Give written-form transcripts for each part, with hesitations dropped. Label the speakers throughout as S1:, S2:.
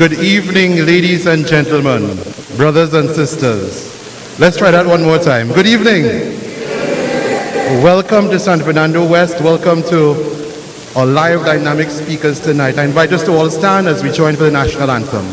S1: Good evening, ladies and gentlemen, brothers and sisters. Let's try that one more time. Good evening. Welcome to San Fernando West. Welcome to our live dynamic speakers tonight. I invite us to all stand as we join for the national anthem.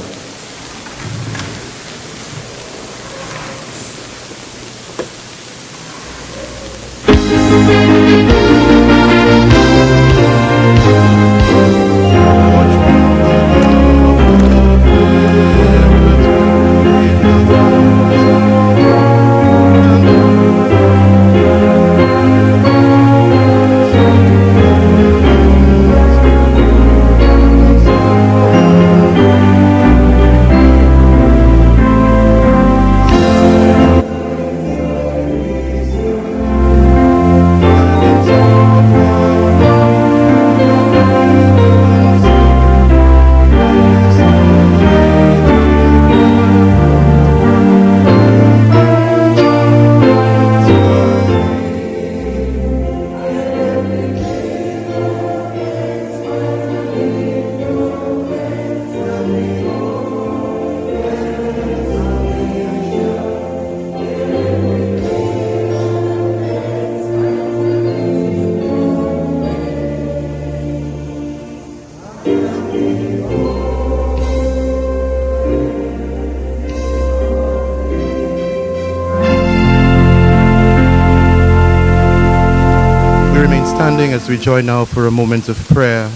S1: As we join now for a moment of prayer,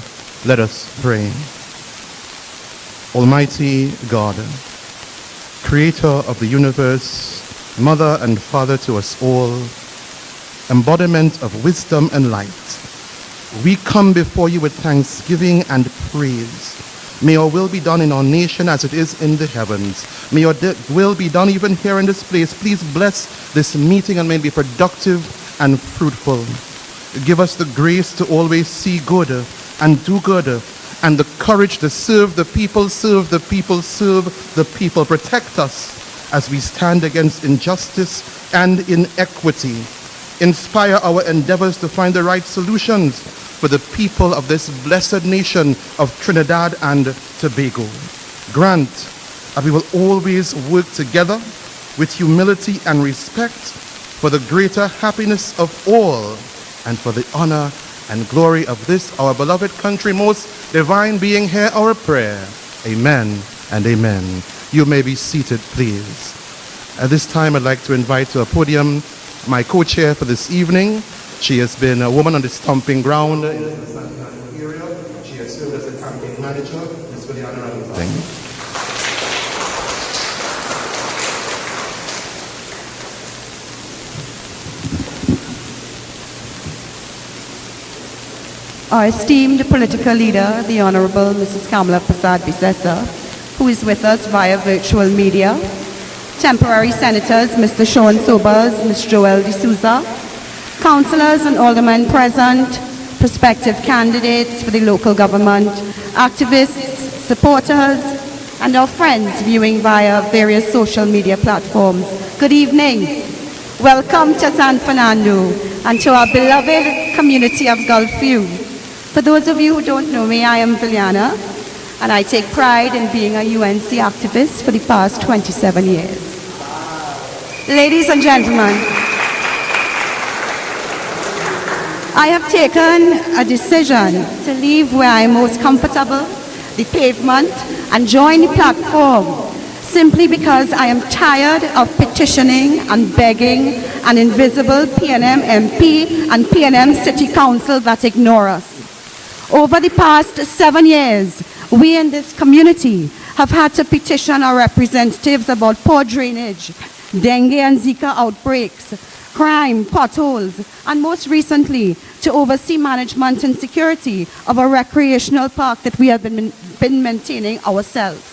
S1: let us pray. Almighty God, Creator of the universe, Mother and Father to us all, embodiment of wisdom and light, we come before you with thanksgiving and praise. May your will be done in our nation as it is in the heavens. May your will be done even here in this place. Please bless this meeting and may it be productive and fruitful. Give us the grace to always see good and do good, and the courage to serve the people, serve the people, serve the people. Protect us as we stand against injustice and inequity. Inspire our endeavors to find the right solutions for the people of this blessed nation of Trinidad and Tobago. Grant that we will always work together with humility and respect for the greater happiness of all, and for the honor and glory of this, our beloved country. Most divine being, hear our prayer. Amen and amen. You may be seated, please. At this time, I'd like to invite to a podium my co-chair for this evening. She has been a woman on the stomping ground in the San Fernando area. She has served as a campaign manager. Ms. Juliana.
S2: Our esteemed political leader, the Honorable Mrs. Kamala Prasad-Bissessa, who is with us via virtual media, temporary senators, Mr. Sean Sobers, Ms. Joelle D'Souza, councillors and aldermen present, prospective candidates for the local government, activists, supporters, and our friends viewing via various social media platforms. Good evening. Welcome to San Fernando and to our beloved community of Gulfview. For those of you who don't know me, I am Juliana, and I take pride in being a UNC activist for the past 27 years. Ladies and gentlemen, I have taken a decision to leave where I am most comfortable, the pavement, and join the platform, simply because I am tired of petitioning and begging an invisible PNM MP and PNM City Council that ignore us. Over the past 7 years, we in this community have had to petition our representatives about poor drainage, dengue and Zika outbreaks, crime, potholes, and most recently, to oversee management and security of a recreational park that we have been maintaining ourselves.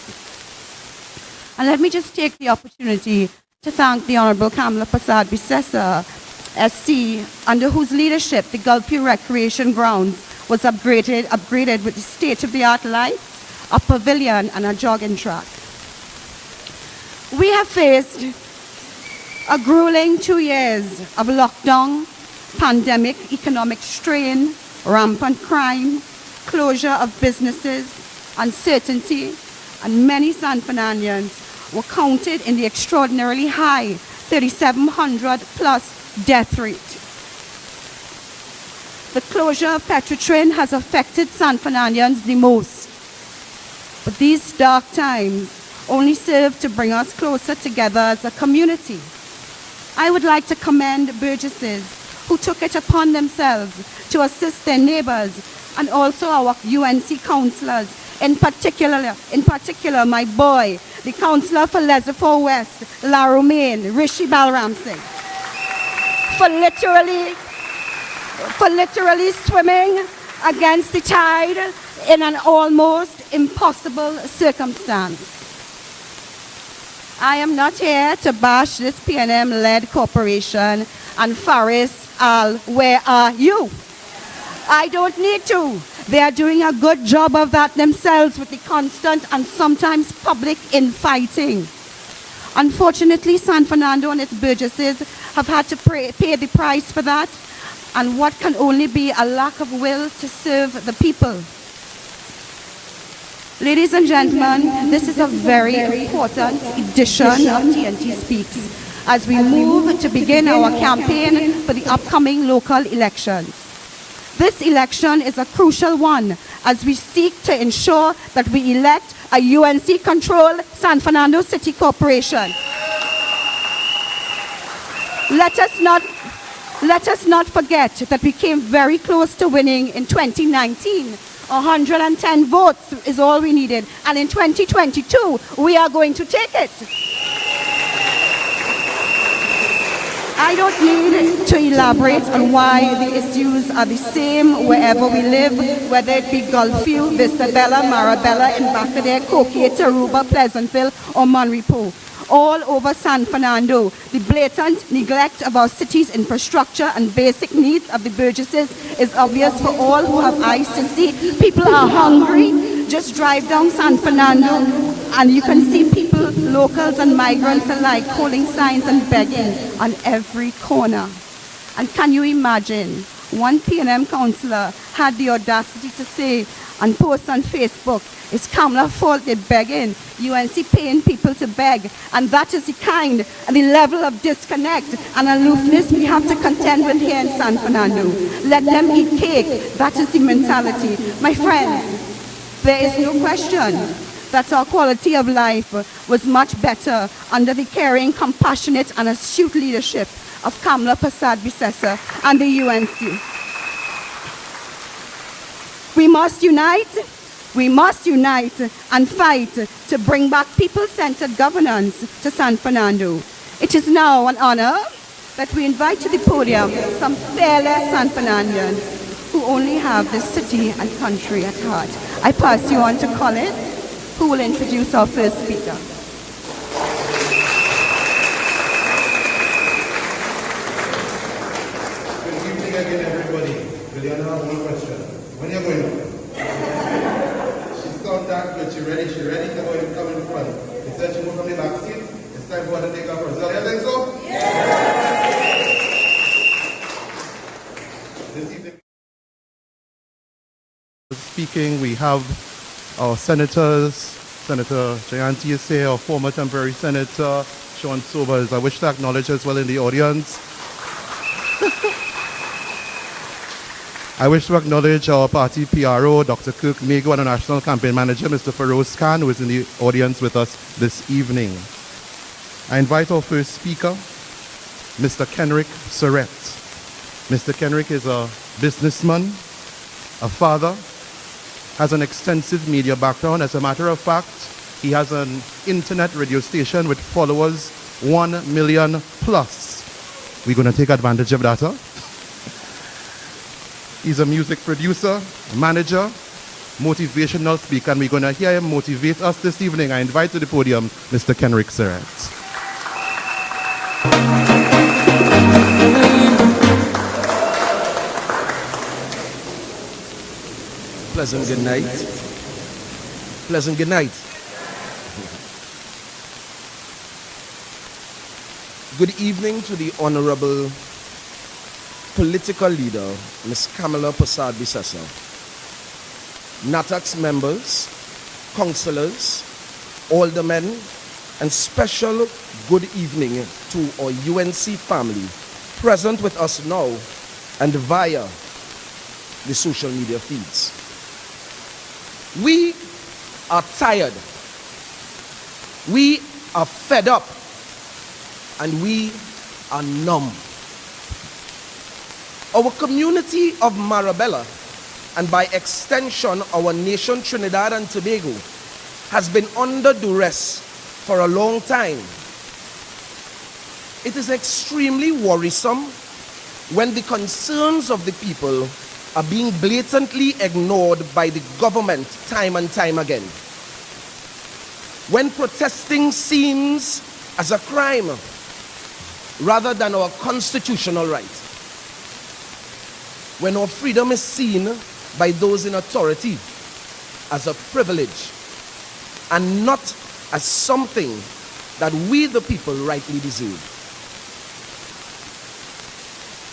S2: And let me just take the opportunity to thank the Honorable Kamala Prasad-Bissessa, SC, under whose leadership the Gulfview Recreation Grounds was upgraded with the state-of-the-art lights, a pavilion, and a jogging track. We have faced a grueling 2 years of lockdown, pandemic, economic strain, rampant crime, closure of businesses, uncertainty, and many San Fernandans were counted in the extraordinarily high 3,700 plus death rate. The closure of Petrotrin has affected San Fernandans the most. But these dark times only serve to bring us closer together as a community. I would like to commend Burgesses who took it upon themselves to assist their neighbors and also our UNC councillors, in particular my boy, the councillor for Lesotho West, La Romaine, Rishi Balram Singh, for literally swimming against the tide in an almost impossible circumstance. I am not here to bash this PNM-led corporation, and Faris Al, where are you? I don't need to. They are doing a good job of that themselves with the constant and sometimes public infighting. Unfortunately, San Fernando and its Burgesses have had to pay the price for that, and what can only be a lack of will to serve the people. Ladies and gentlemen, this is a very important edition of TNT Speaks as we move to begin our campaign for the upcoming local elections. This election is a crucial one as we seek to ensure that we elect a UNC-controlled San Fernando City Corporation. Let us not forget that we came very close to winning in 2019. 110 votes is all we needed. And in 2022, we are going to take it. I don't need to elaborate on why the issues are the same wherever we live, whether it be Gulfview, Vista Bella, Marabella, Embacadere, Coquille, Taruba, Pleasantville, or Monrepo. All over San Fernando, the blatant neglect of our city's infrastructure and basic needs of the Burgesses is obvious for all who have eyes to see. People are hungry. Just drive down San Fernando and you can see people, locals and migrants alike, holding signs and begging on every corner. And can you imagine, one PNM councillor had the audacity to say and post on Facebook, it's Kamla's fault they're begging. UNC paying people to beg. And that is the kind and the level of disconnect and aloofness we have to contend with here in San Fernando. Let them eat cake. That is the mentality. My friends, there is no question that our quality of life was much better under the caring, compassionate and astute leadership of Kamla Persad-Bissessar and the UNC. We must unite and fight to bring back people-centered governance to San Fernando. It is now an honor that we invite to the podium some fearless San Fernandans who only have this city and country at heart. I pass you on to Colin, who will introduce our first speaker.
S1: Good evening again, everybody. Juliana, I have one question. When are you going home? That good. She ready to go and come in front. He said she moved from the back seat. It's time for her to take her first. You think so? Yeah! This evening, speaking, we have our senators, Senator Jayanti is here, our former temporary senator, Sean Sobers. I wish to acknowledge as well in the audience. I wish to acknowledge our party PRO, Dr. Kirk Mago, and our National Campaign Manager, Mr. Feroz Khan, who is in the audience with us this evening. I invite our first speaker, Mr. Kenrick Surrett. Mr. Kenrick is a businessman, a father, has an extensive media background. As a matter of fact, he has an internet radio station with followers 1 million plus. We're going to take advantage of that, huh? He's a music producer, manager, motivational speaker, and we're going to hear him motivate us this evening. I invite to the podium Mr. Kenrick Surrett.
S3: Pleasant good night. Pleasant good night. Good evening to the Honorable political leader, Ms. Kamla Persad-Bissessar, NATAC's members, councillors, aldermen, and special good evening to our UNC family present with us now and via the social media feeds. We are tired, we are fed up, and we are numb. Our community of Marabella, and by extension our nation Trinidad and Tobago, has been under duress for a long time. It is extremely worrisome when the concerns of the people are being blatantly ignored by the government time and time again. When protesting seems as a crime rather than our constitutional right. When our freedom is seen by those in authority as a privilege and not as something that we the people rightly deserve.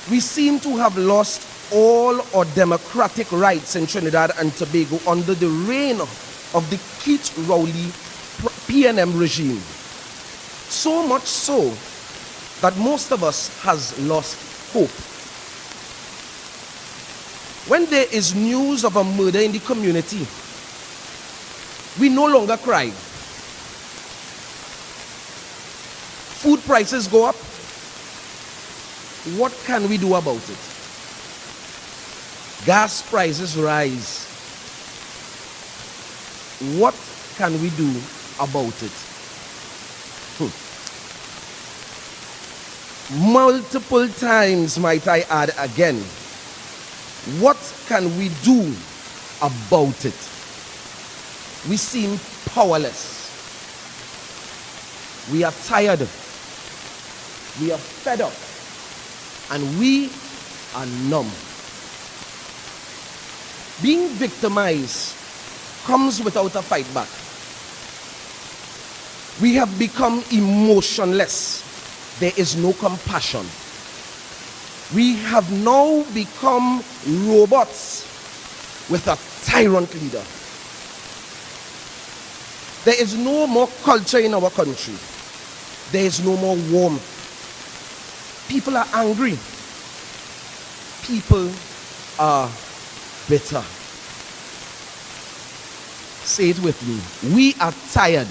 S3: We seem to have lost all our democratic rights in Trinidad and Tobago under the reign of the Keith Rowley PNM regime. So much so that most of us has lost hope. When there is news of a murder in the community, we no longer cry. Food prices go up. What can we do about it? Gas prices rise. What can we do about it? Multiple times, might I add again, what can we do about it? We seem powerless. We are tired. We are fed up. And we are numb. Being victimized comes without a fight back. We have become emotionless. There is no compassion. We have now become robots with a tyrant leader. There is no more culture in our country. There is no more warmth. People are angry. People are bitter. Say it with me. We are tired.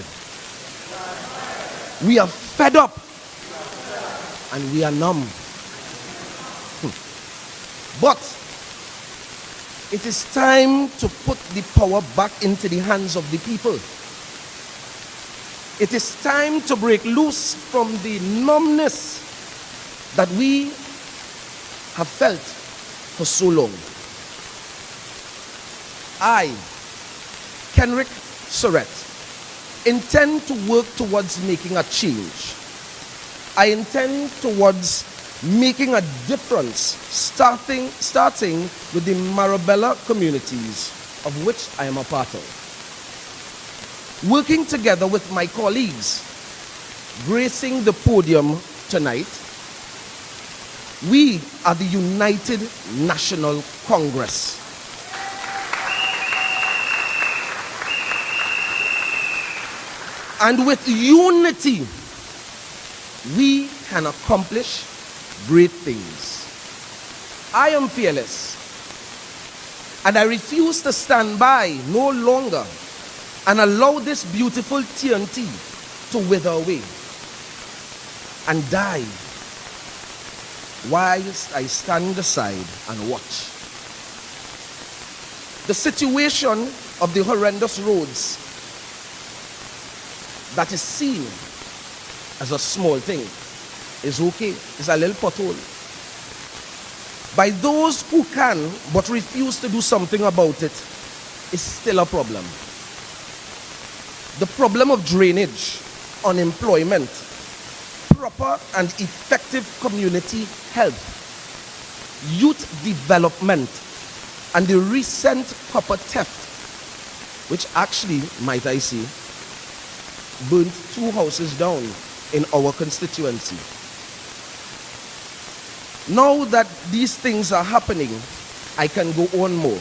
S3: We are fed up. And we are numb. But it is time to put the power back into the hands of the people. It is time to break loose from the numbness that we have felt for so long. I, Kenrick Surrett, intend to work towards making a change. I intend towards making a difference, starting with the Marabella communities, of which I am a part of. Working together with my colleagues, gracing the podium tonight, we are the United National Congress. And with unity, we can accomplish great things. I am fearless, and I refuse to stand by no longer and allow this beautiful TNT to wither away and die whilst I stand aside and watch. The situation of the horrendous roads that is seen as a small thing is okay. It's a little pothole. By those who can but refuse to do something about it, is still a problem. The problem of drainage, unemployment, proper and effective community health, youth development, and the recent copper theft, which actually, might I say, burnt 2 houses down in our constituency. Now that these things are happening, I can go on more.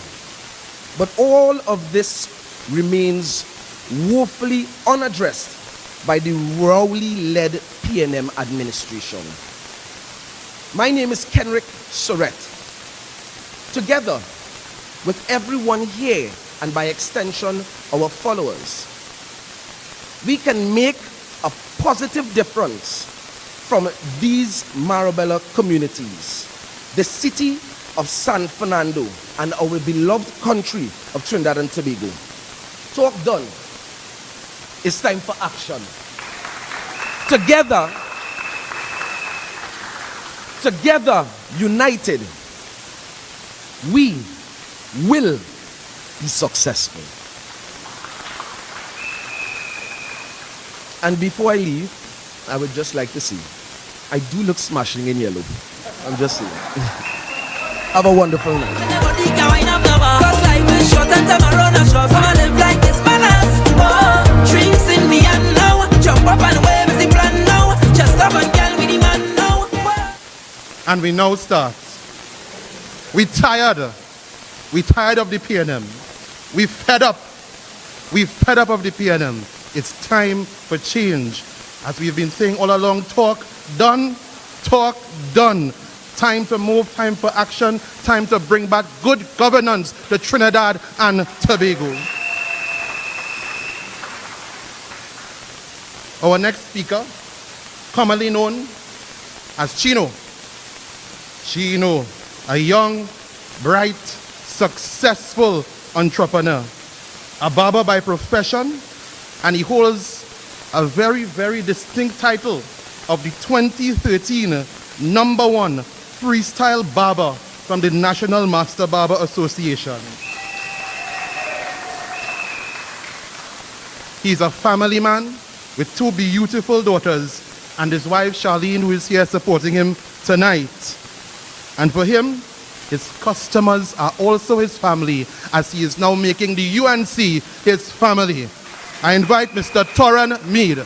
S3: But all of this remains woefully unaddressed by the Rowley-led PNM administration. My name is Kenrick Surrett. Together with everyone here, and by extension, our followers, we can make a positive difference from these Marabella communities, the city of San Fernando, and our beloved country of Trinidad and Tobago. Talk done. It's time for action. Together, united, we will be successful. And before I leave, I would just like to say, I do look smashing in yellow. I'm just saying. Have a wonderful night.
S1: And we now start. We tired of the PNM. We fed up of the PNM. It's time for change. As we've been saying all along, talk done. Time to move, time for action, time to bring back good governance to Trinidad and Tobago. Our next speaker, commonly known as Chino. Chino, a young, bright, successful entrepreneur, a barber by profession, and he holds a very, very distinct title of the 2013 #1 freestyle barber from the National Master Barber Association. He's a family man with 2 beautiful daughters and his wife Charlene, who is here supporting him tonight. And for him, his customers are also his family, as he is now making the UNC his family. I invite Mr. Torren Meade.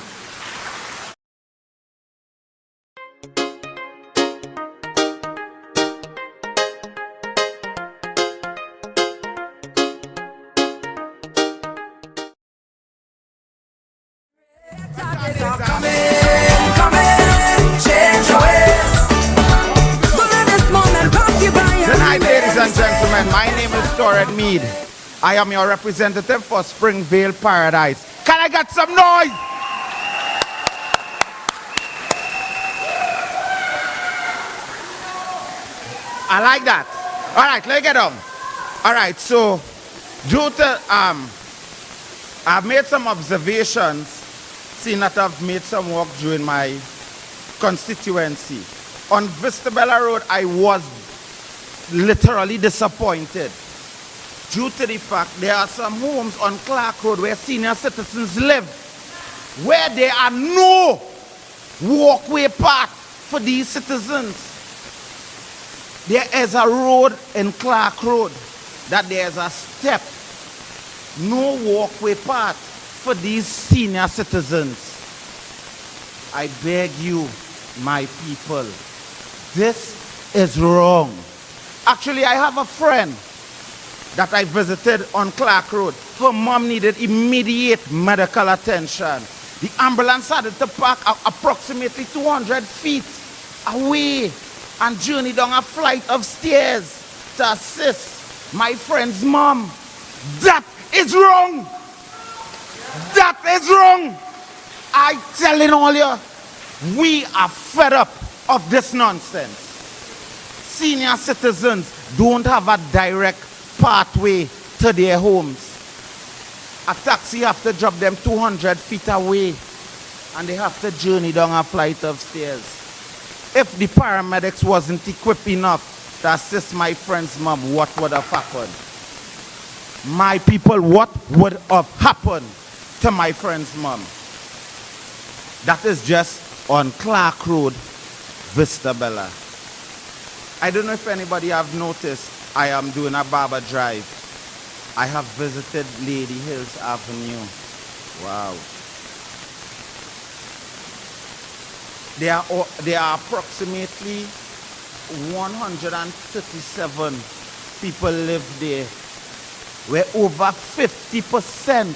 S4: Tonight, ladies and gentlemen, my name is Torren Meade. I am your representative for Springvale Paradise. Can I get some noise? I like that. All right, let's get on. All right, so due to I've made some observations, seeing that I've made some work during my constituency. On Vistabella Road, I was literally disappointed due to the fact there are some homes on Clark Road where senior citizens live, where there are no walkway path for these citizens. There is a road in Clark Road that there is a step, no walkway path for these senior citizens. I beg you, my people, this is wrong. Actually, I have a friend that I visited on Clark Road. Her mom needed immediate medical attention. The ambulance had to park approximately 200 feet away and journey down a flight of stairs to assist my friend's mom. That is wrong. That is wrong. I telling all you, we are fed up of this nonsense. Senior citizens don't have a direct pathway to their homes. A taxi have to drop them 200 feet away and they have to journey down a flight of stairs. If the paramedics wasn't equipped enough to assist my friend's mom, what would have happened? My people, what would have happened to my friend's mom? That is just on Clark Road, Vistabella. I don't know if anybody have noticed, I am doing a barber drive. I have visited Lady Hills Avenue. Wow. There are approximately 137 people live there, where over 50%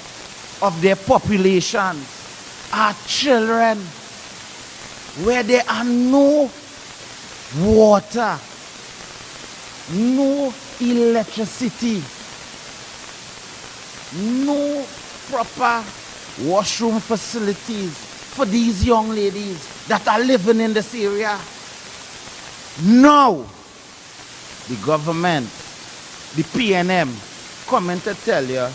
S4: of their populations are children where there are no water, no electricity, no proper washroom facilities for these young ladies that are living in this area. Now, the government, the PNM, coming to tell you,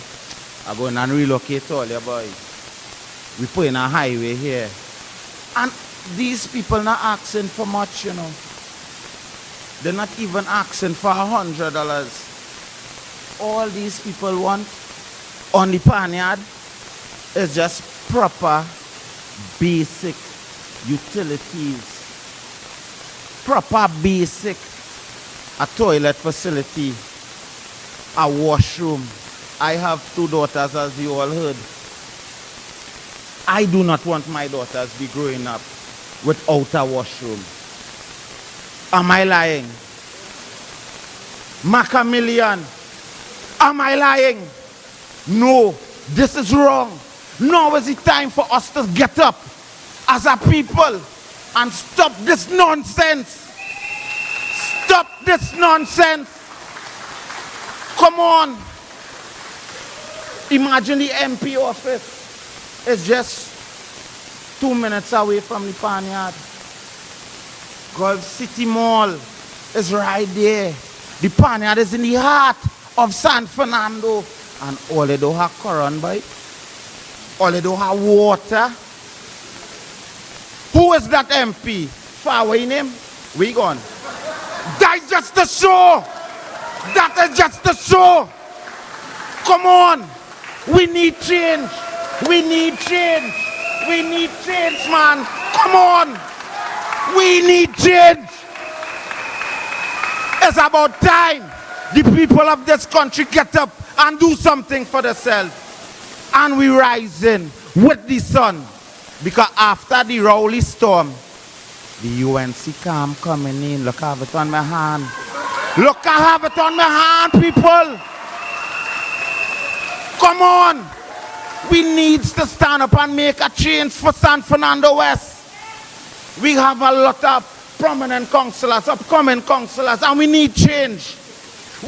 S4: I'm going to relocate all your boys. We put in a highway here. And these people not asking for much, you know. They're not even asking for $100. All these people want on the panyard is just proper, basic utilities. Proper, basic, a toilet facility, a washroom. I have 2 daughters, as you all heard. I do not want my daughters to be growing up without a washroom. Am I lying? Macamillion, am I lying? No, this is wrong. Now is the time for us to get up as a people and stop this nonsense. Stop this nonsense. Come on. Imagine the MP office is just 2 minutes away from the panyard. Gulf City Mall is right there. The panyard is in the heart of San Fernando. And all they do have current, boy. All they do have water. Who is that MP? Far away name? We gone. That's just the show. That is just the show. Come on. We need change. We need change. We need change, man. Come on. We need change. It's about time the people of this country get up and do something for themselves. And we rise in with the sun. Because after the Rowley storm, the UNC camp coming in. Look, I have it on my hand. Look, I have it on my hand, people. Come on. We need to stand up and make a change for San Fernando West. We have a lot of prominent councillors, upcoming councillors, and we need change.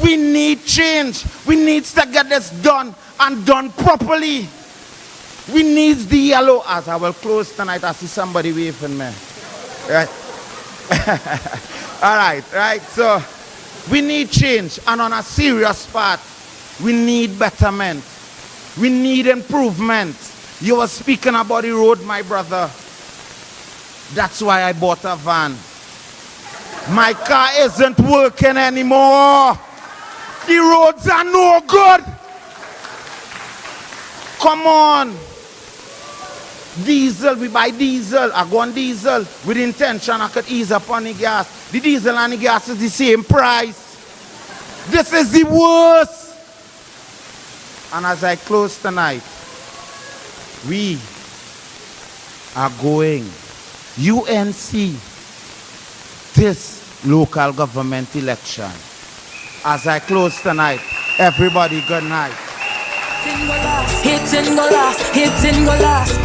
S4: We need change. We need to get this done and done properly. We need the yellow. As I will close tonight, I see somebody waving me. Right? All right, right. So we need change, and on a serious part, we need betterment. We need improvement. You were speaking about the road, my brother. That's why I bought a van. My car isn't working anymore. The roads are no good. Come on. Diesel, we buy diesel. I go on diesel with the intention I could ease up on the gas. The diesel and the gas is the same price. This is the worst. And as I close tonight, we are going UNC this local government election. As I close tonight, everybody good night.
S5: Hit and go last, hit and go last.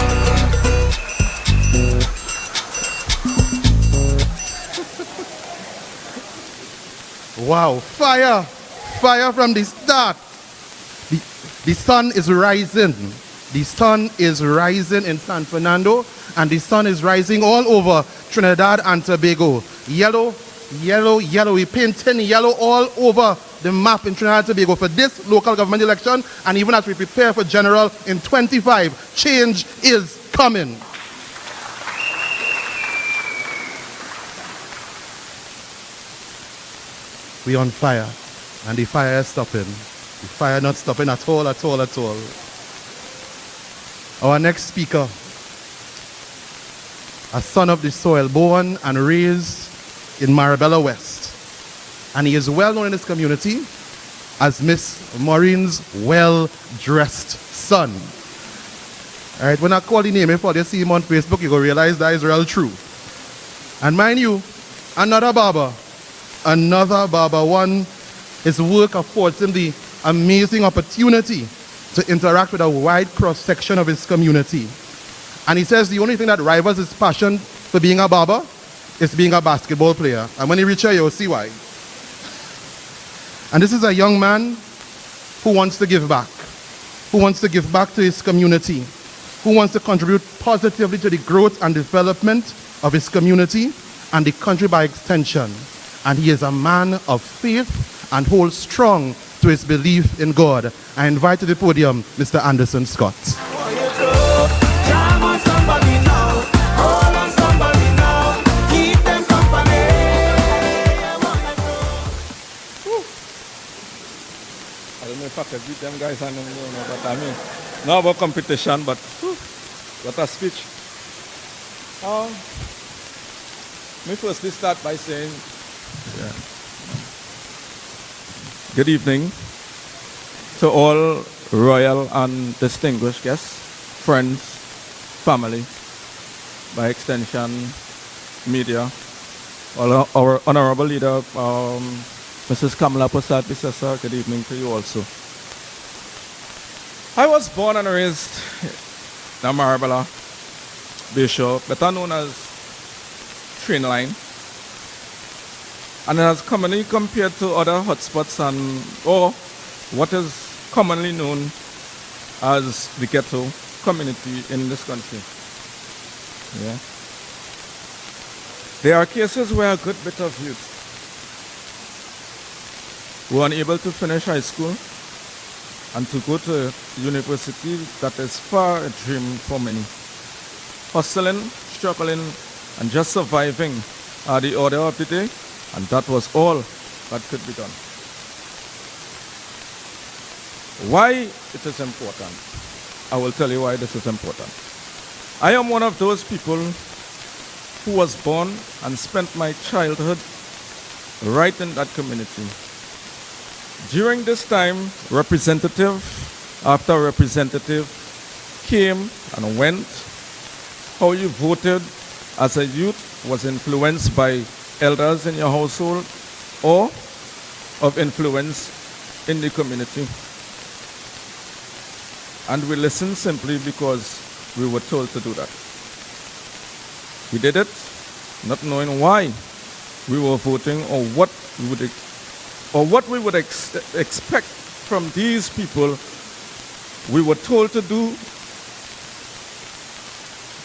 S1: Wow, fire! Fire from the start. The sun is rising. The sun is rising in San Fernando, and the sun is rising all over Trinidad and Tobago. Yellow, yellow, yellow. We're painting yellow all over the map in Trinidad and Tobago for this local government election, and even as we prepare for general in 25, change is coming. We on fire, and the fire is stopping. The fire not stopping at all, at all, at all. Our next speaker, a son of the soil, born and raised in Marabella West. And he is well known in his community as Miss Maureen's well-dressed son. All right, when I call the name, before you see him on Facebook, you will realize that is real true. And mind you, another barber won his work affords him the amazing opportunity to interact with a wide cross-section of his community. And he says the only thing that rivals his passion for being a barber is being a basketball player. And when he reaches here, you'll see why. And this is a young man who wants to give back, to his community, who wants to contribute positively to the growth and development of his community and the country by extension. And he is a man of faith and holds strong to his belief in God. I invite to the podium Mr. Anderson Scott.
S6: I don't know if I can beat them guys, I don't know what I mean. Not about competition, but what a speech. Let me firstly start by saying, good evening to all royal and distinguished guests, friends, family, by extension, media, our honorable leader, Mrs. Kamala Prasad Bisasa, good evening to you also. I was born and raised in Marabella, Bishop, better known as Train Line. And it has commonly compared to other hotspots or what is commonly known as the ghetto community in this country. Yeah. There are cases where a good bit of youth were unable to finish high school and to go to university that is far a dream for many. Hustling, struggling, and just surviving are the order of the day, and that was all that could be done. Why it is important? I will tell you why this is important. I am one of those people who was born and spent my childhood right in that community. During this time, representative after representative came and went. How you voted as a youth was influenced by elders in your household or of influence in the community. And we listened simply because we were told to do that. We did it not knowing why we were voting or what we would expect from these people. We were told to do,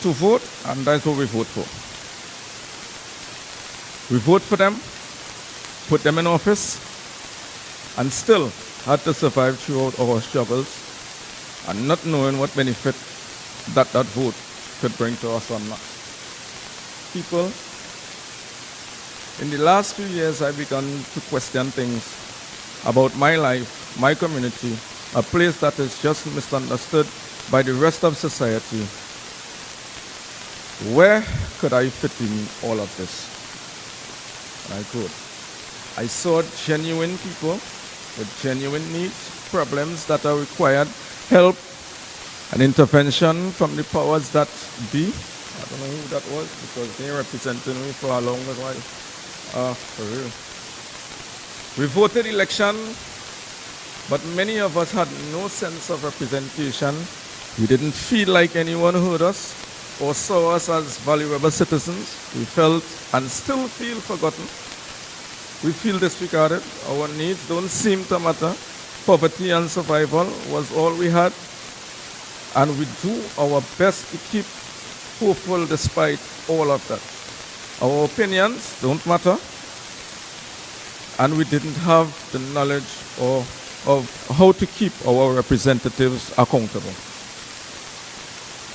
S6: to vote, and that's what we vote for. We vote for them, put them in office, and still had to survive throughout our struggles and not knowing what benefit that vote could bring to us or not. People, in the last few years, I've begun to question things about my life, my community, a place that is just misunderstood by the rest of society. Where could I fit in all of this? And I could. I saw genuine people with genuine needs, problems that are required, help and intervention from the powers that be. I don't know who that was because they represented me for a long while. For real. We voted election, but many of us had no sense of representation. We didn't feel like anyone heard us or saw us as valuable citizens. We felt and still feel forgotten. We feel disregarded. Our needs don't seem to matter. Poverty and survival was all we had. And we do our best to keep hopeful despite all of that. Our opinions don't matter. And we didn't have the knowledge of how to keep our representatives accountable.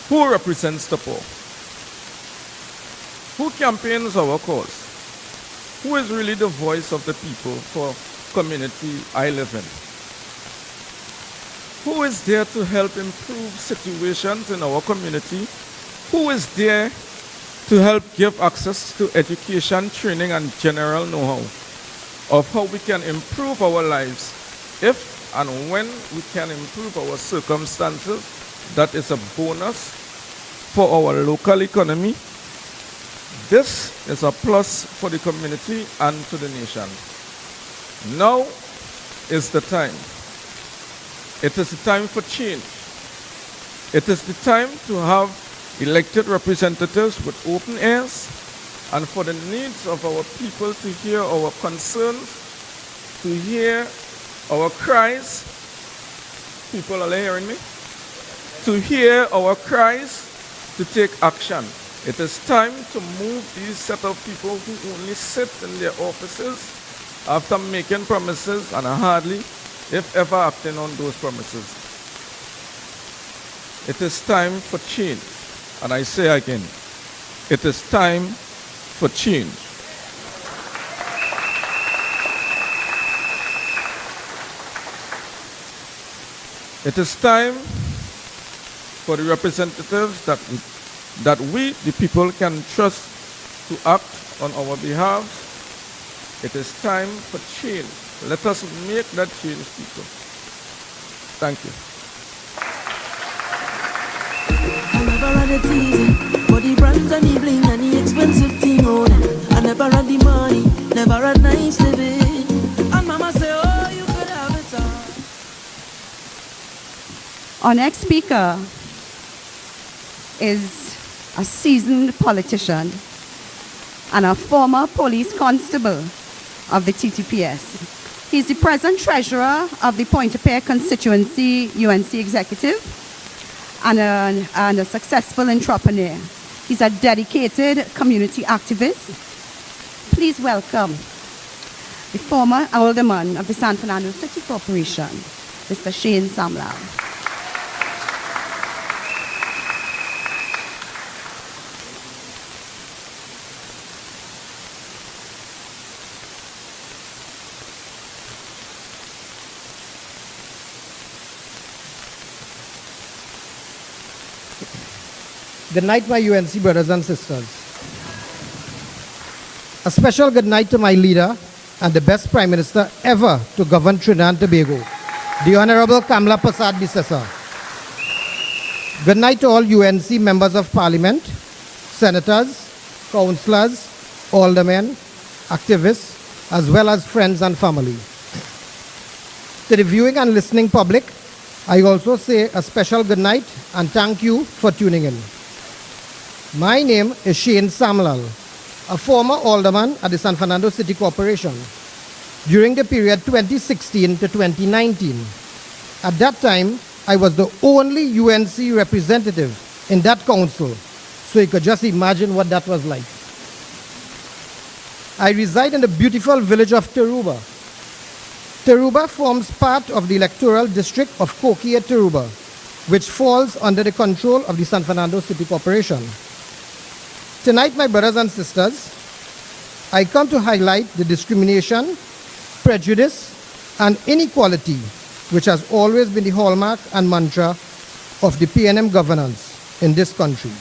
S6: Who represents the poor? Who campaigns our cause? Who is really the voice of the people for community I live in? Who is there to help improve situations in our community? Who is there to help give access to education, training, and general know-how of how we can improve our lives if and when we can improve our circumstances? That is a bonus for our local economy. This is a plus for the community and to the nation. Now is the time It is the time for change. It is the time to have elected representatives with open ears and for the needs of our people to hear our concerns, to hear our cries. People, are they hearing me? To hear our cries, to take action. It is time to move these set of people who only sit in their offices after making promises and are hardly, if ever, acting on those promises. It is time for change. And I say again, it is time for change. It is time for the representatives that we, the people, can trust to act on our behalf. It is time for change. Let us make that change, people. Thank you.
S5: I never had it easy for the brands and the bling and the expensive thing on it. I never had the money, never had nice living. And mama say, oh, you could have it all.
S2: Our next speaker is a seasoned politician and a former police constable of the TTPS. He's the present treasurer of the Pointe-a-Pierre constituency UNC executive and a successful entrepreneur. He's a dedicated community activist. Please welcome the former alderman of the San Fernando City Corporation, Mr. Shane Samlal.
S7: Good night, my UNC brothers and sisters. A special good night to my leader and the best Prime Minister ever to govern Trinidad and Tobago, the Honorable Kamla Persad Bissessar. Good night to all UNC members of Parliament, senators, councillors, aldermen, activists, as well as friends and family. To the viewing and listening public, I also say a special good night and thank you for tuning in. My name is Shane Samlal, a former alderman at the San Fernando City Corporation during the period 2016 to 2019. At that time, I was the only UNC representative in that council, so you could just imagine what that was like. I reside in the beautiful village of Teruba. Teruba forms part of the electoral district of Kokia-Teruba, which falls under the control of the San Fernando City Corporation. Tonight, my brothers and sisters, I come to highlight the discrimination, prejudice, and inequality which has always been the hallmark and mantra of the PNM governance in this country.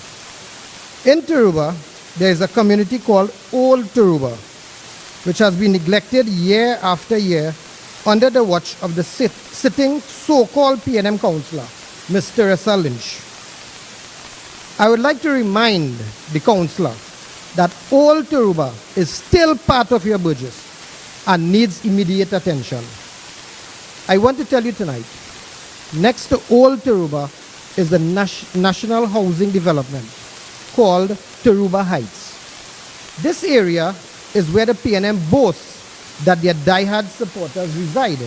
S7: In Teruba, there is a community called Old Teruba, which has been neglected year after year under the watch of the sitting so-called PNM councillor, Ms. Teresa Lynch. I would like to remind the councillor that Old Teruba is still part of your Burgess and needs immediate attention. I want to tell you tonight, next to Old Teruba is the national housing development called Teruba Heights. This area is where the PNM boasts that their diehard supporters reside.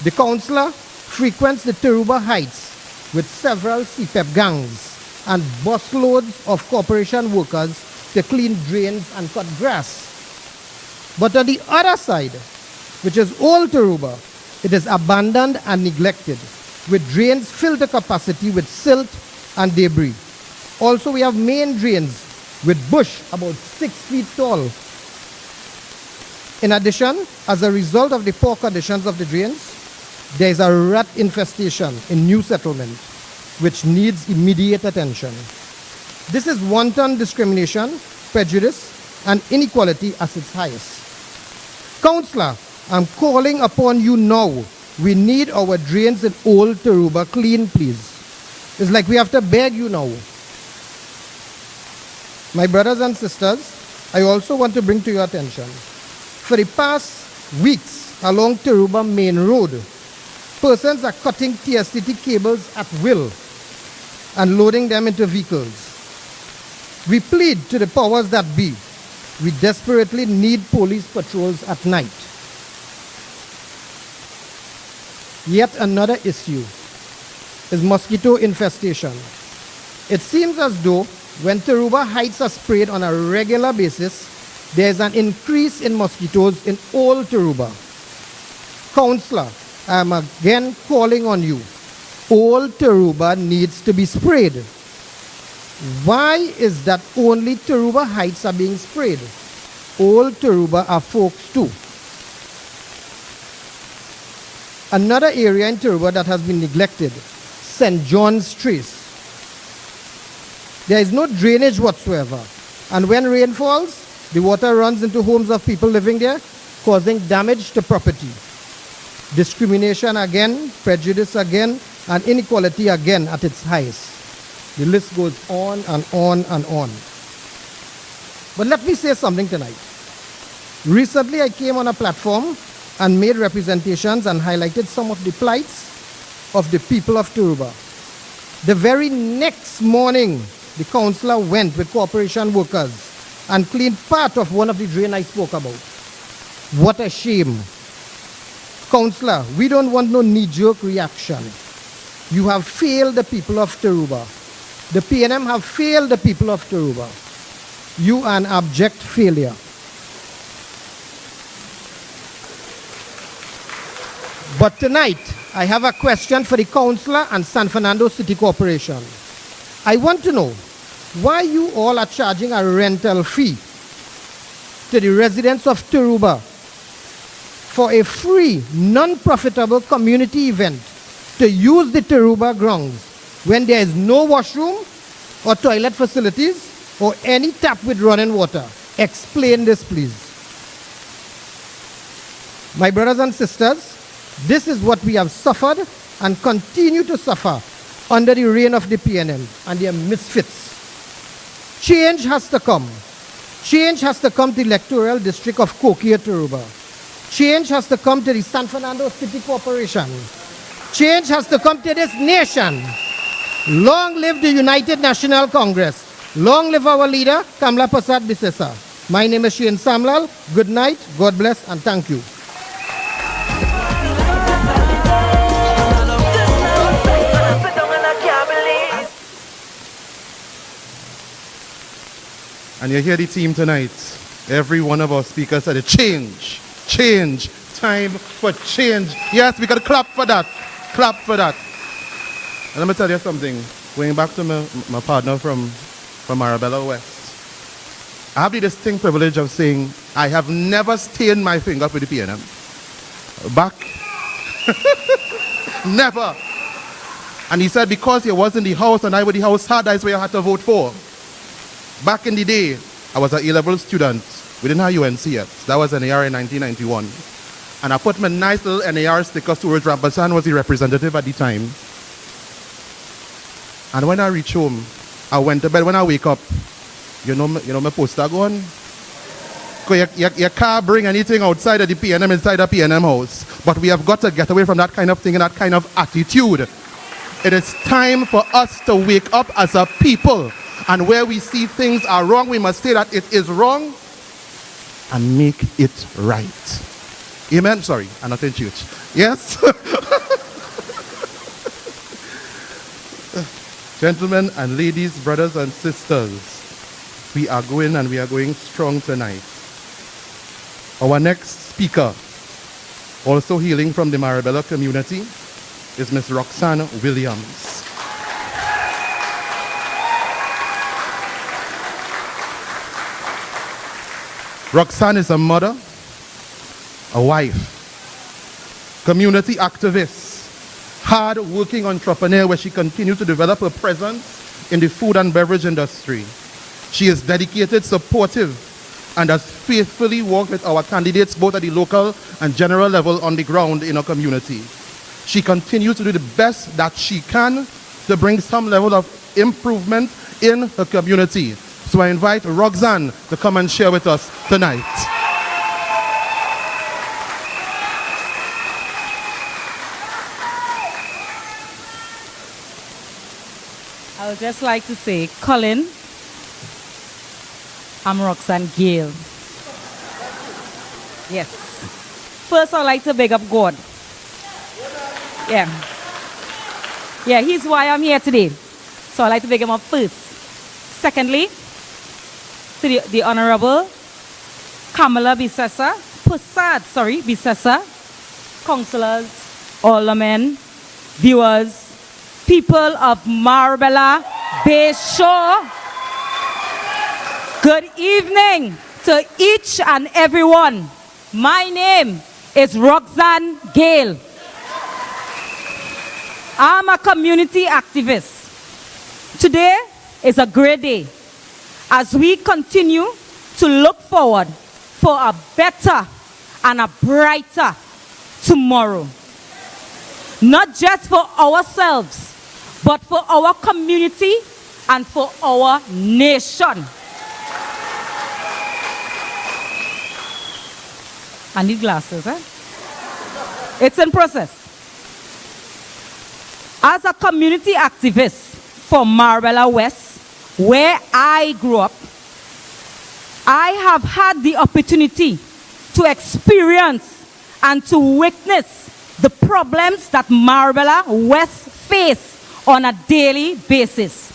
S7: The councillor frequents the Teruba Heights with several CPEP gangs and busloads of corporation workers to clean drains and cut grass. But on the other side, which is Old Teruba, it is abandoned and neglected, with drains filled to capacity with silt and debris. Also, we have main drains with bush about 6 feet tall. In addition, as a result of the poor conditions of the drains, there is a rat infestation in New Settlement, which needs immediate attention. This is wanton discrimination, prejudice, and inequality at its highest. Councillor, I'm calling upon you now. We need our drains in Old Teruba clean, please. It's like we have to beg you now. My brothers and sisters, I also want to bring to your attention, for the past weeks along Teruba Main Road, Persons are cutting TSTT cables at will and loading them into vehicles. We plead to the powers that be. We desperately need police patrols at night. Yet another issue is mosquito infestation. It seems as though when Taruba Heights are sprayed on a regular basis, there is an increase in mosquitoes in all Taruba. Councillor, I am again calling on you. All Taruba needs to be sprayed. Why is that only Taruba Heights are being sprayed? All Taruba are folks too. Another area in Taruba that has been neglected, St. John's Trace. There is no drainage whatsoever. And when rain falls, the water runs into homes of people living there, causing damage to property. Discrimination again, prejudice again, and inequality again at its highest. The list goes on and on and on. But let me say something tonight. Recently, I came on a platform and made representations and highlighted some of the plights of the people of Taruba. The very next morning, the councillor went with corporation workers and cleaned part of one of the drain I spoke about. What a shame. Councillor, we don't want no knee-jerk reaction. You have failed the people of Taruba. The PNM have failed the people of Taruba. You are an abject failure. But tonight, I have a question for the councillor and San Fernando City Corporation. I want to know why you all are charging a rental fee to the residents of Taruba for a free, non-profitable community event to use the Taruba grounds when there is no washroom or toilet facilities or any tap with running water. Explain this, please. My brothers and sisters, this is what we have suffered and continue to suffer under the reign of the PNM and their misfits. Change has to come. Change has to come to the electoral district of Kokia Taruba. Change has to come to the San Fernando City Corporation. Change has to come to this nation. Long live the United National Congress. Long live our leader, Kamla Prasad Bisesa. My name is Shane Samlal. Good night, God bless, and thank you.
S1: And you hear the team tonight. Every one of our speakers said, change, change, time for change. Yes, we got to clap for that. Clap for that. And let me tell you something. Going back to my partner from Arabella West, I have the distinct privilege of saying I have never stained my finger with the PNM. Back. Never. And he said because he was in the house and I was the house hard, that's where I had to vote for. Back in the day, I was an A-level student. We didn't have UNC yet. That was NAR in 1991. And I put my nice little NAR sticker towards Rampasan was the representative at the time. And when I reach home, I went to bed. When I wake up, you know my poster going? You can't bring anything outside of the PNM inside the PNM house. But we have got to get away from that kind of thing and that kind of attitude. It is time for us to wake up as a people. And where we see things are wrong, we must say that it is wrong and make it right. Amen? Sorry, I'm not in church. Yes? Gentlemen and ladies, brothers and sisters, we are going and we are going strong tonight. Our next speaker, also hailing from the Marabella community, is Miss Roxanne Williams. Roxanne is a mother, a wife, community activist, hard-working entrepreneur where she continues to develop her presence in the food and beverage industry. She is dedicated, supportive, and has faithfully worked with our candidates both at the local and general level on the ground in our community. She continues to do the best that she can to bring some level of improvement in her community. So I invite Roxanne to come and share with us tonight.
S8: I would just like to say, Colin, I'm Roxanne Gale. Yes. First, I'd like to beg up God. Yeah. Yeah, he's why I'm here today. So I'd like to beg him up first. Secondly, to the Honorable Kamala Bisesa, Bisesa, councillors, aldermen, viewers, people of Marbella, Bayshore. Good evening to each and everyone. My name is Roxanne Gale. I'm a community activist. Today is a great day as we continue to look forward for a better and a brighter tomorrow. Not just for ourselves, but for our community and for our nation. I need glasses, eh? It's in process. As a community activist for Marbella West, where I grew up, I have had the opportunity to experience and to witness the problems that Marbella West face on a daily basis.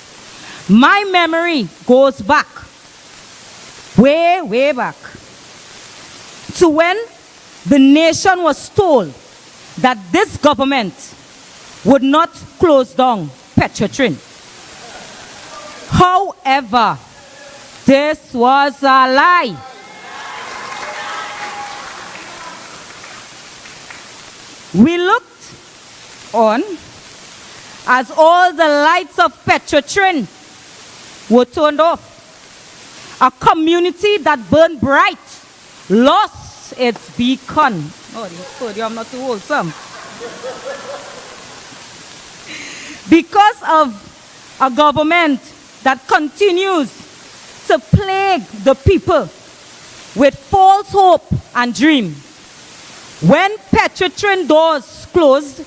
S8: My memory goes back, way back, to when the nation was told that this government would not close down Petrotrin. However, this was a lie. We looked on as all the lights of Petrotrin were turned off. A community that burned bright lost its beacon. Oh, the podium not too wholesome. Because of a government that continues to plague the people with false hope and dream. When Petrotrin doors closed,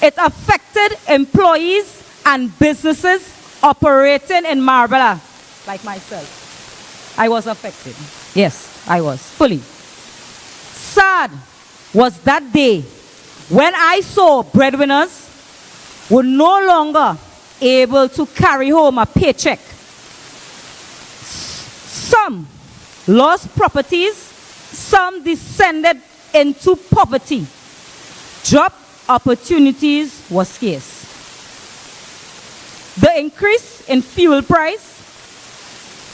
S8: it affected employees and businesses operating in Marbella, like myself. I was affected. Yes, I was, fully. Sad was that day when I saw breadwinners were no longer able to carry home a paycheck. Some lost properties, some descended into poverty. Job opportunities were scarce. The increase in fuel price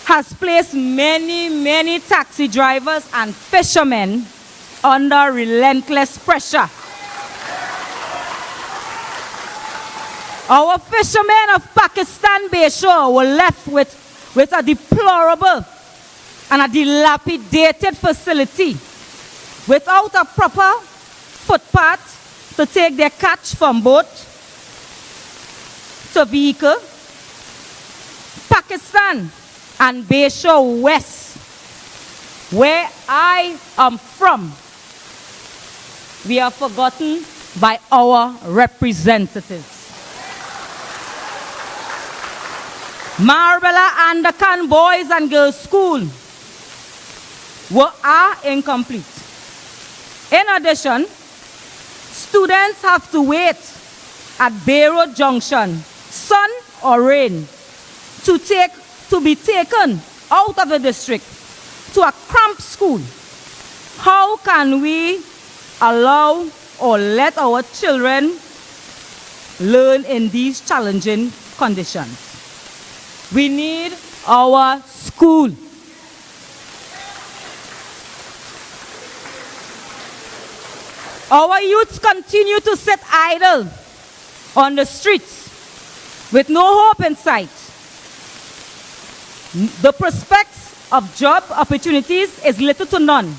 S8: has placed many taxi drivers and fishermen under relentless pressure. Our fishermen of Pakistan Bayshore were left with a deplorable and a dilapidated facility without a proper footpath to take their catch from boat to vehicle. Pakistan and Bayshore West, where I am from, we are forgotten by our representatives. Marbella Andakan Boys and Girls School are incomplete. In addition, students have to wait at Bay Road Junction, sun or rain, to be taken out of the district to a cramped school. How can we allow or let our children learn in these challenging conditions? We need our school. Our youths continue to sit idle on the streets with no hope in sight. The prospects of job opportunities is little to none.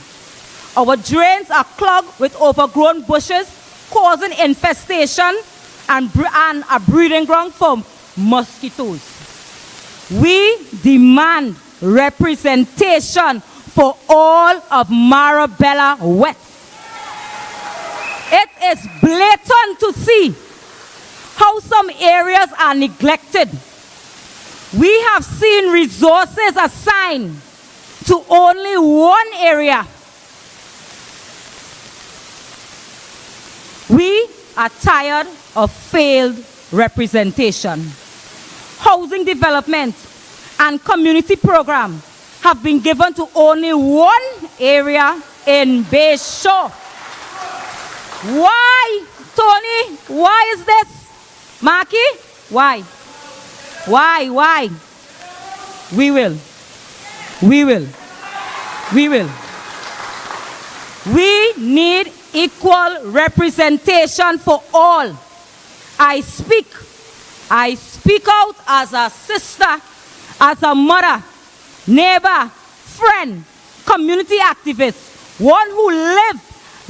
S8: Our drains are clogged with overgrown bushes, causing infestation and a breeding ground for mosquitoes. We demand representation for all of Marbella West. It is blatant to see how some areas are neglected We have seen resources assigned to only one area. We are tired of failed representation. Housing development and community program have been given to only one area in Bayshore. Why, Tony? Why is this? Marky? Why? Why? We will. We need equal representation for all. I speak out as a sister, as a mother, neighbor, friend, community activist, one who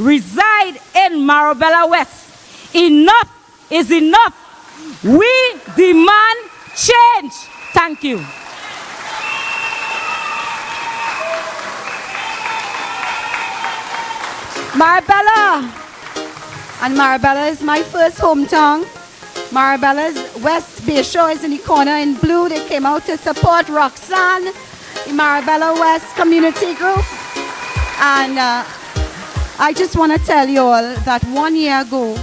S8: reside in Marabella West. Enough is enough. We demand change. Thank you.
S2: Marabella. And Marabella is my first hometown. Marabella's West Bayshore is in the corner in blue. They came out to support Roxanne, the Marabella West Community Group. And I just want to tell you all that 1 year ago,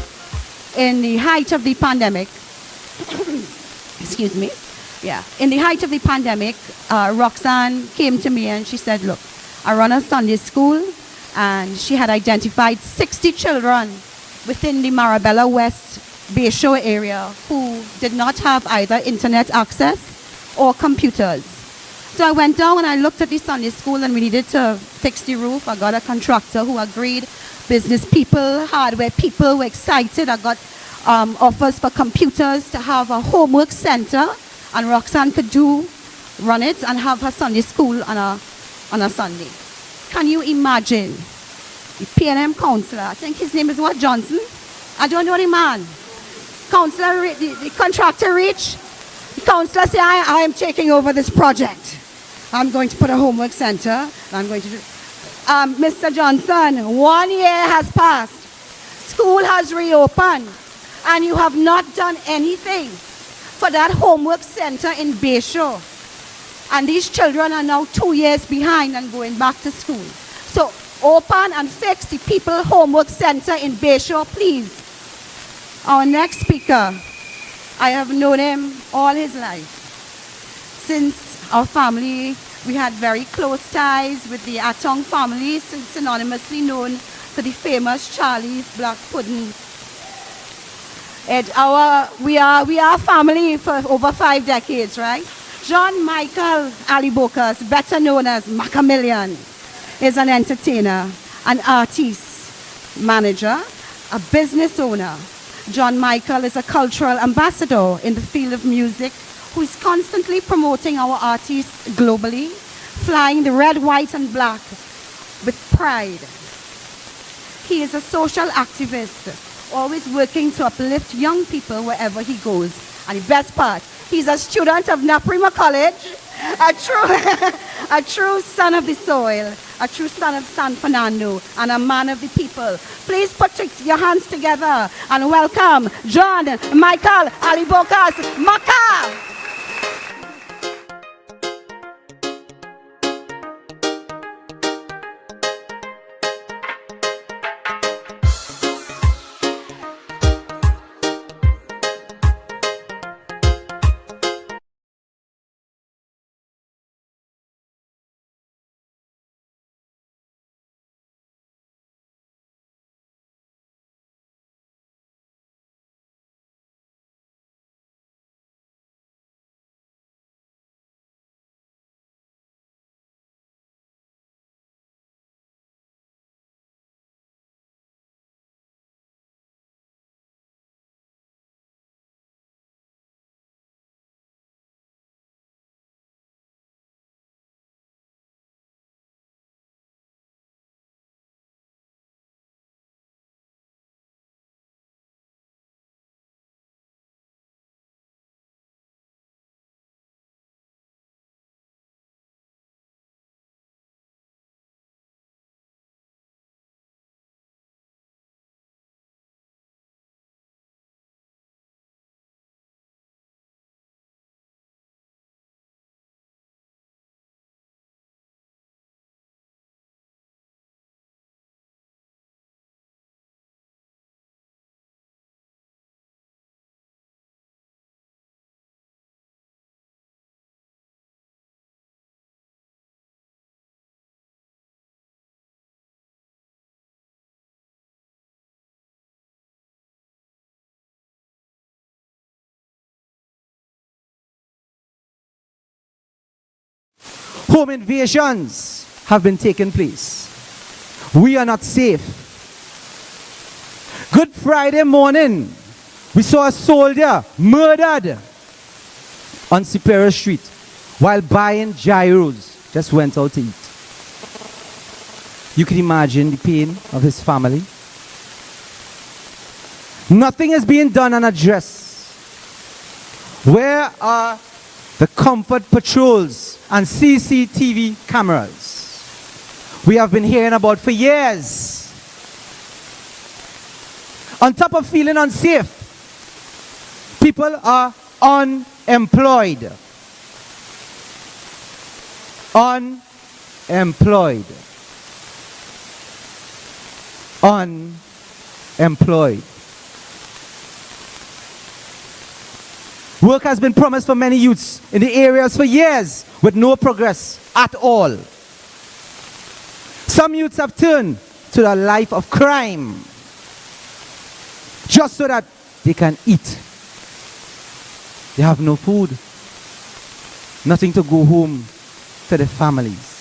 S2: in the height of the pandemic, excuse me, in the height of the pandemic, Roxanne came to me and she said, look, I run a Sunday school, and she had identified 60 children within the Marabella West Bayshore area who did not have either internet access or computers. So I went down and I looked at the Sunday school, and we needed to fix the roof. I got a contractor who agreed. Business people, hardware people were excited. I got offers for computers to have a homework center, and Roxanne could run it and have her Sunday school on a Sunday. Can you imagine the P&M counselor, I think his name is what, Johnson? I don't know the man. Counselor, the contractor reached. The counselor said, I am taking over this project. I'm going to put a homework center. And I'm going to do. Mr. Johnson, 1 year has passed. School has reopened. And you have not done anything for that homework center in Bayshore. And these children are now 2 years behind and going back to school. So open and fix the People Homework Center in Bayshore, please. Our next speaker, I have known him all his life. Since our family, we had very close ties with the Atong family, synonymously known for the famous Charlie's Black Pudding. We are family for over 5 decades, right? John Michael Alibokas, better known as Macamillion, is an entertainer, an artist, manager, a business owner. John Michael is a cultural ambassador in the field of music who is constantly promoting our artists globally, flying the red, white, and black with pride. He is a social activist, always working to uplift young people wherever he goes. And the best part, he's a student of Naprima College, a true son of the soil, a true son of San Fernando, and a man of the people. Please put your hands together and welcome John Michael Alibokas Maka.
S9: Home invasions have been taking place. We are not safe. Good Friday morning, we saw a soldier murdered on Superior Street while buying gyros. Just went out to eat. You can imagine the pain of his family. Nothing is being done and addressed. Where are the comfort patrols and CCTV cameras we have been hearing about for years? On top of feeling unsafe, people are unemployed. Unemployed. Unemployed. Work has been promised for many youths in the areas for years with no progress at all. Some youths have turned to the life of crime just so that they can eat. They have no food, nothing to go home to their families.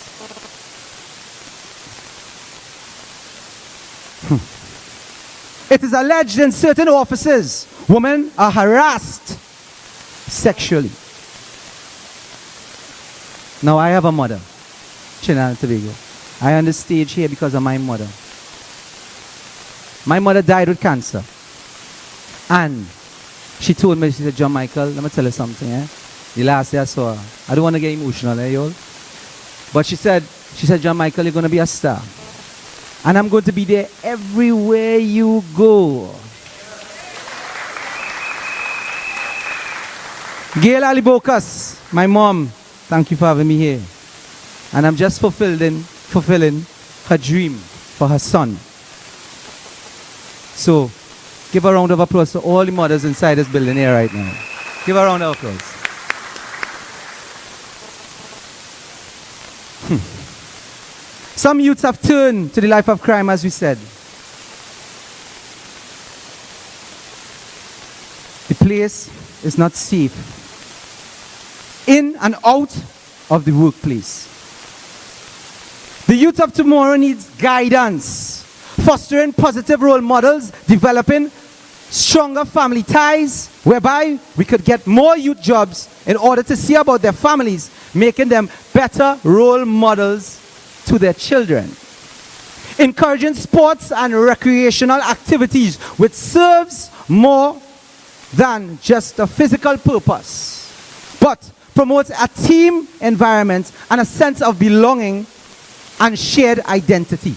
S9: It is alleged in certain offices, women are harassed sexually. Now I have a mother, Trinidad and Tobago. I am on the stage here because of my mother. My mother died with cancer. And she told me, she said, John Michael, let me tell you something, eh? The last day I saw her, I don't want to get emotional, eh, y'all? But she said, John Michael, you're going to be a star. And I'm going to be there everywhere you go. Gail Alibokas, my mom, thank you for having me here. And I'm just fulfilling her dream for her son. So, give a round of applause to all the mothers inside this building here right now. Give a round of applause. Some youths have turned to the life of crime, as we said. The place is not safe. In and out of the workplace. The youth of tomorrow needs guidance, fostering positive role models, developing stronger family ties, whereby we could get more youth jobs in order to see about their families, making them better role models to their children. Encouraging sports and recreational activities, which serves more than just a physical purpose, but promotes a team environment and a sense of belonging and shared identity.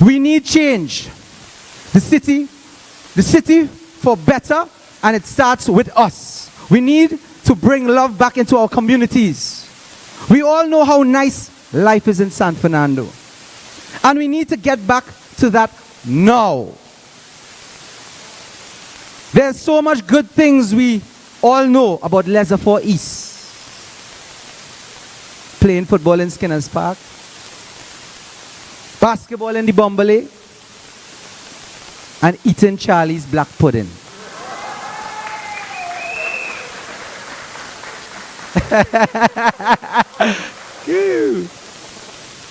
S9: We need change. The city for better, and it starts with us. We need to bring love back into our communities. We all know how nice life is in San Fernando. And we need to get back to that now. There's so much good things we all know about Lesser East. Playing football in Skinner's Park. Basketball in the Bombalay. And eating Charlie's black pudding.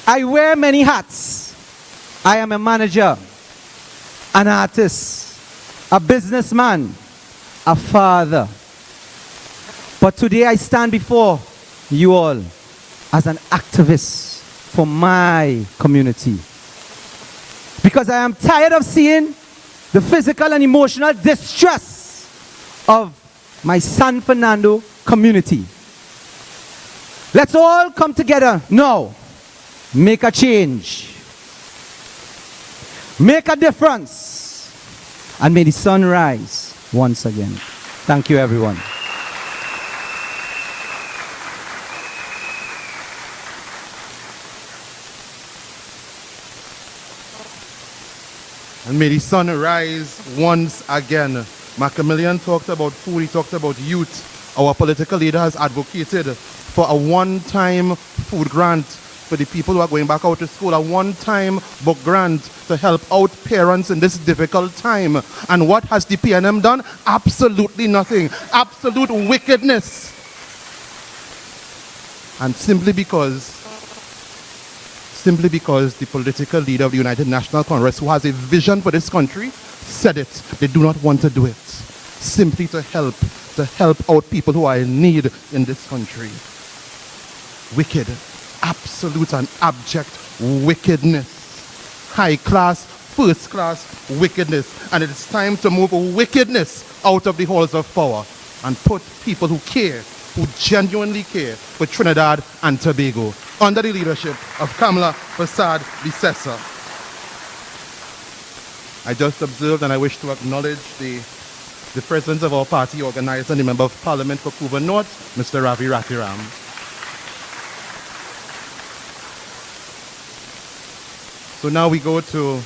S9: I wear many hats. I am a manager, an artist, a businessman, a father. But today I stand before you all as an activist for my community. Because I am tired of seeing the physical and emotional distress of my San Fernando community. Let's all come together now. Make a change. Make a difference. And may the sun rise once again. Thank you, everyone.
S1: And may the sun rise once again. Macmillan talked about food, he talked about youth. Our political leader has advocated for a one-time food grant for the people who are going back out to school, a one-time book grant to help out parents in this difficult time. And what has the PNM done? Absolutely nothing. Absolute wickedness. And simply because the political leader of the United National Congress, who has a vision for this country, said it, they do not want to do it. Simply to help out people who are in need in this country. Wicked, absolute and abject wickedness. High class, first class wickedness. And it is time to move wickedness out of the halls of power and put people who care, who genuinely care for Trinidad and Tobago under the leadership of Kamala Persad Bissessa. I just observed and I wish to acknowledge the presence of our party organizer and the Member of Parliament for Cuba North, Mr. Ravi Ratiram. So now we go to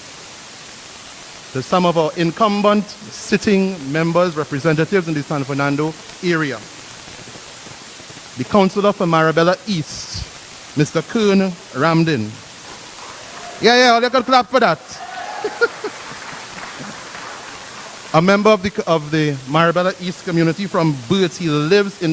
S1: some of our incumbent sitting members, representatives in the San Fernando area. The Councillor for Marabella East, Mr. Kern Ramdin. Yeah, you can clap for that. A member of the Marabella East community from birth. He lives in